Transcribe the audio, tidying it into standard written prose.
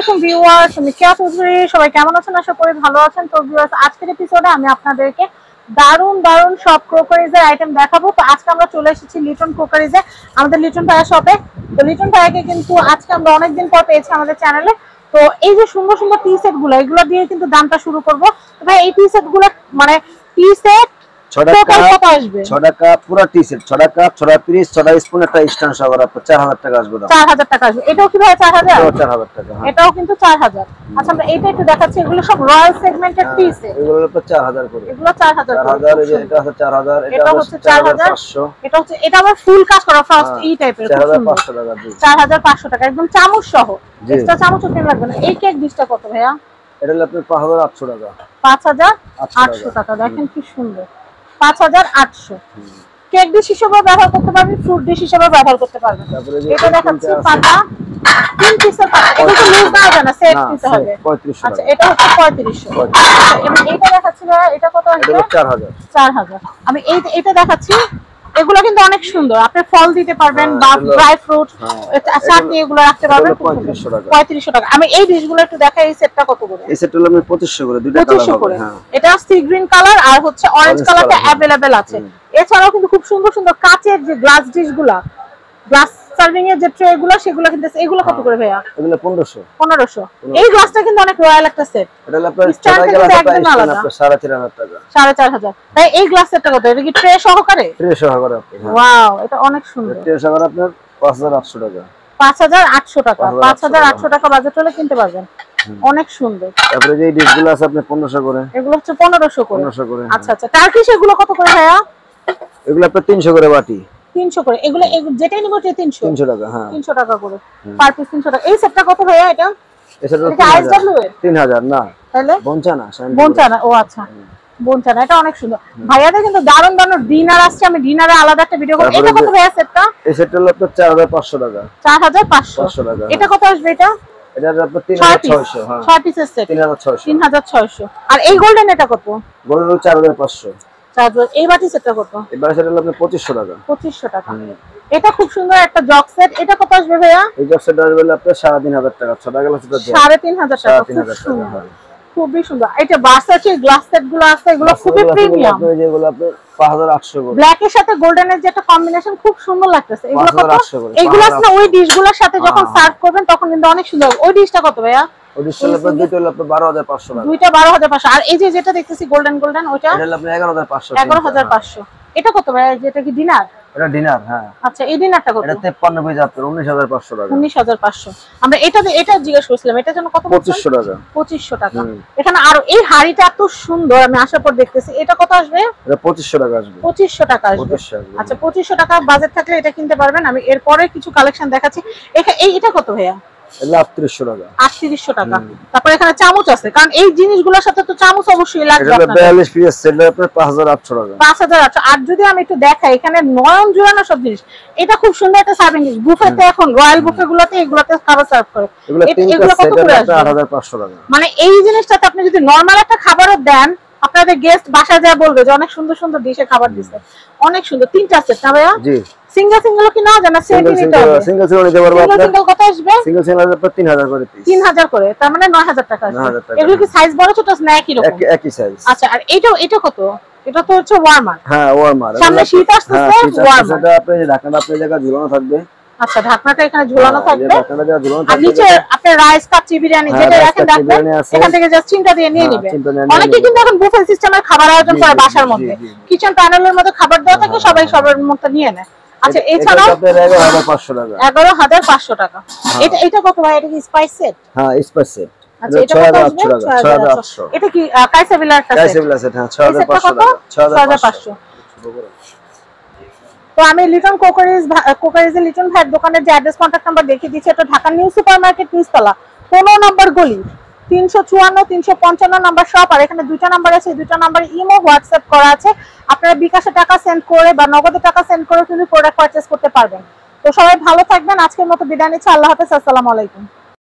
আলাইকুম ভিউয়ার্স, আমি কেয়া চৌধুরী। সবাই কেমন আছেন? আশা করি ভালো আছেন। তো ভিউয়ার্স, আজকের এপিসোডে আমি আপনাদেরকে দারুণ দারুণ সব ক্রোকারিজের আইটেম দেখাবো। তো আজকে আমরা চলে এসেছি লিটন ক্রোকারিজে, আমাদের লিটন ভাইয়া শপে। তো লিটন ভাইয়াকে কিন্তু আজকে আমরা অনেকদিন পর পেয়েছি আমাদের চ্যানেলে। তো এই যে সুন্দর সুন্দর টি সেট গুলো, এগুলো দিয়ে কিন্তু দামটা শুরু করবো। তো ভাই এই টি সেট গুলো মানে টি সেট 6 টাকা পুরো টি সেট 6 টাকা 6 পিস 6 স্পুন একটা স্ট্যান্ড সহ আপনার 4000 টাকা আসবে। 4000 টাকা আসবে। এটাও কি ভাই 4000? এটাও 4000 টাকা। এটাও কিন্তু 4000। আচ্ছা, আমরা এইটা একটু দেখাচ্ছি। এগুলো সব রয়্যাল সেগমেন্টের টি সেট। এগুলো তো 4000 করে। এগুলো 4000 করে। 4000 এই যে এটা আছে 4000, এটা হচ্ছে 4500। এটা আবার ফুল কাজ করা ফ্রস্ট এই টাইপের। 4500 টাকা দিই। 4500 টাকা একদম চামচ সহ। এক্সট্রা চামচও কেন লাগবে না। এই কেক ডিশটা কত ভাইয়া? এটা হলো আপনার 5800 টাকা। 5800 টাকা। দেখেন কি সুন্দর। 5800। কেক ডিশ হিসেবে ব্যবহার করতে পারবেন, ফ্রুট ডিশ হিসেবে ব্যবহার করতে পারবেন। এটা দেখাচ্ছি পাতা 3 পিসের পাতা। এটা তো লুজ দেওয়া যায় না, সেট দিতে হবে। 3500। আচ্ছা, এটা হচ্ছে 3500। এবং এটা দেখাচ্ছি ভাইয়া, এটা কত আসবে? এটা 4000। 4000। আমি এটা দেখাচ্ছি। এগুলো কিন্তু অনেক সুন্দর। আপনি ফল দিতে পারবেন বা ড্রাই ফ্রুট, চাটনি এগুলো রাখতে পারবেন। 3500 টাকা। আমি এই ডিশগুলো একটু দেখাই। এই সেটটা কত করে? এই সেটটা হলো 2500 করে, দুইটা কালার হবে। হ্যাঁ, এটা সি গ্রিন কালার আর হচ্ছে অরেঞ্জ কালারটা अवेलेबल আছে। এছাড়াও কিন্তু খুব সুন্দর সুন্দর কাচের যে গ্লাস ডিশগুলো, গ্লাস সার্ভিং এর যে ট্রেগুলো, সেগুলো কিন্তু এগুলো কত করে ভাইয়া? এগুলো 1500। 1500। এই গ্লাসটা কিন্তু অনেক রয়্যাল একটা সেট। এটা হলো আপনার 4 গ্লাস আপনার 4500 টাকা। 4500। তাই এই গ্লাস সেটটা কত? এটা কি ট্রে সহকারে? ট্রে সহকারে আপনি। ওয়াও, এটা অনেক সুন্দর। ট্রে সহকারে আপনার 5800 টাকা। 5800 টাকা। 5800 টাকা বাজেট হলে কিনতে পারবেন। অনেক সুন্দর। তারপরে যে ডিশগুলো আছে আপনি 1500 করে। এগুলো হচ্ছে 1500 করে। 1500 করে। আচ্ছা আচ্ছা। টার্কিশ এগুলো কত করে ভাইয়া? এগুলো আপনার 300 করে বাটি। 300 করে। এগুলো যেটাই নিব 300। 300 টাকা। হ্যাঁ, 300 টাকা করে পার পিস। 300 টাকা। এই সেটটা কত ভাইয়া? এটা এটা আইএসডব্লিউ এর 3000 না, তাহলে বঞ্চানা। বঞ্চানা। ও আচ্ছা, বঞ্চানা। এটা অনেক সুন্দর। ভাইয়াদের কিন্তু দারুণ দারুণ ডিনার আসছে। আমি ডিনারে আলাদা একটা ভিডিও করব। এটা কত ভাইয়া সেটটা? এই সেটটা হলো আপনার 4500 টাকা। 4500 টাকা। এটা কত আসবে? এটা আপনার 3600। হ্যাঁ, 6 পিসের সেট 3600। 3600। আর এই গোল্ডেন এটা কত? গোল্ডেন হলো 4500। এই বাটি সেটটা কত? এই বাটি সেট হলো আপনার 2500 টাকা। 2500 টাকা। এটা খুব সুন্দর একটা জগ সেট। এটা কত আসবে ভাইয়া? এই জগ সেট আসবে আপনার 3500 টাকা। 6 টাকা গ্লাস সেট 3500 টাকা। 3500 টাকা। খুবই সুন্দর। এটা ভার্সাচি গ্লাস সেট গুলো আছে, এগুলো খুবই প্রিমিয়াম। আপনি যেগুলো আপনি 5800 করে। ব্ল্যাক এর সাথে গোল্ডেনের যে একটা কম্বিনেশন খুব সুন্দর লাগতেছে। এগুলো কত? 5800 করে। এগুলো আসলে ওই ডিশগুলোর সাথে যখন সার্ভ করবেন তখন কিন্তু অনেক সুন্দর। ওই ডিশটা কত ভাইয়া? ওই ডিশটা আপনার দুটো হলো আপনার 12500 টাকা। দুইটা 12500। আর এই যে যেটা দেখতেছি গোল্ডেন ওইটা? এটা হলো আপনার 11500। 11500। এটা কত ভাইয়া? যেটা কি ডিনার? এটা ডিনার। হ্যাঁ, আচ্ছা, এই ডিনারটা কত? এটা 53 পিস আপনার 19500 টাকা। 19500। আমরা এটা জিজ্ঞেস করছিলাম, এটার জন্য কত? 2500 টাকা। 2500 টাকা। এখানে আরো এই হাড়িটা এত সুন্দর, আমি আসার পর দেখতেছি। এটা কত আসবে? এটা 2500 টাকা আসবে। 2500 টাকা আসবে। আচ্ছা, 2500 টাকা বাজেট থাকলে এটা কিনতে পারবেন। আমি এরপরে কিছু কালেকশন দেখাচ্ছি। এটা কত ভাইয়া? এটা 3800 টাকা। 3800 টাকা। তারপর এখানে চামচ আছে, কারণ এই জিনিসগুলোর সাথে তো চামচ অবশ্যই লাগবে। এটা 42 পিস সেট আপনার 5800 টাকা। 5800। আর যদি আমি একটু দেখাই, এখানে নয়ন জুড়ানো সব জিনিস। এটা খুব সুন্দর একটা সার্ভিং ডিশ। বুফেতে এখন রয়্যাল বুফে গুলোতে এগুলোতে খাবার সার্ভ করে। এগুলো কত করে আসবে? 8500 টাকা। মানে এই জিনিসটাতে আপনি যদি নরমাল একটা খাবারও দেন, আপনাদের গেস্ট বাসায় যায় বলবে যে অনেক সুন্দর সুন্দর ডিশে খাবার দিচ্ছে। অনেক সুন্দর। 3টা সেট না ভাইয়া? জি। সিঙ্গেল কি না জানা? সেট নিতে হবে। সিঙ্গেল নিতে পারবো আপনারা। সিঙ্গেল কত আসবে? সিঙ্গেল আপনার 3000 করে পিস। 3000 করে। তার মানে 9000 টাকা আসবে। এগুলো কি সাইজ বড় ছোট না একই রকম? একই সাইজ। আচ্ছা, আর এটা কত? এটা তো হচ্ছে ওয়ার্মার। হ্যাঁ, ওয়ার্মার। সামনে শীত আসছে, ওয়ার্মার। এটা আপনি ঢাকনা আপনার জায়গা ঝুলানো থাকবে। আচ্ছা, ঢাকনাটা এখানে ঝোলানো থাকবে। ঢাকনাটা জায়গা ঝুলানো থাকবে। আর নিচে আপনি রাইস কাচ্চি বিরিয়ানি যেটা রাখেন রাখবেন, এখান থেকে জাস্ট চিন্তা দিয়ে নিয়ে নেবেন। অনেকে কিন্তু এখন বুফে সিস্টেমের খাবার আয়োজন করে বাসার মধ্যে। কিচেন প্যানেলের মধ্যে খাবার দেওয়া থাকে, সবাই সবার মতো নিয়ে নেয়। আচ্ছা, এছাড়াও 11500 টাকা। 11500 টাকা। এটা কত ভাই? এটা কি স্পাইস সেট? হ্যাঁ, স্পাইস সেট। আচ্ছা, এটা কত আসবে? 6800। এটা কি কাইসাবিলা একটা সেট? কাইসাবিলা সেট। হ্যাঁ, 6500 টাকা। 6500। তো আমি লিটন কোকারিজের লিটন ভাইয়ের দোকানের যে অ্যাড্রেস কন্টাক্ট নাম্বার দেখিয়ে দিচ্ছি, এটা ঢাকা নিউ সুপার মার্কেট নিচতলা 15 নম্বর গলি, 354 355 নাম্বার শপ। আর এখানে দুইটা নাম্বার আছে, দুইটা নাম্বারে ইমো হোয়াটসঅ্যাপ করা আছে। আপনারা বিকাশে টাকা সেন্ড করে বা নগদে টাকা সেন্ড করে কিন্তু প্রোডাক্ট পারচেজ করতে পারবেন। তো সবাই ভালো থাকবেন। আজকের মতো বিদায় নিচ্ছি। আল্লাহ হাফেজ। আসসালামু আলাইকুম।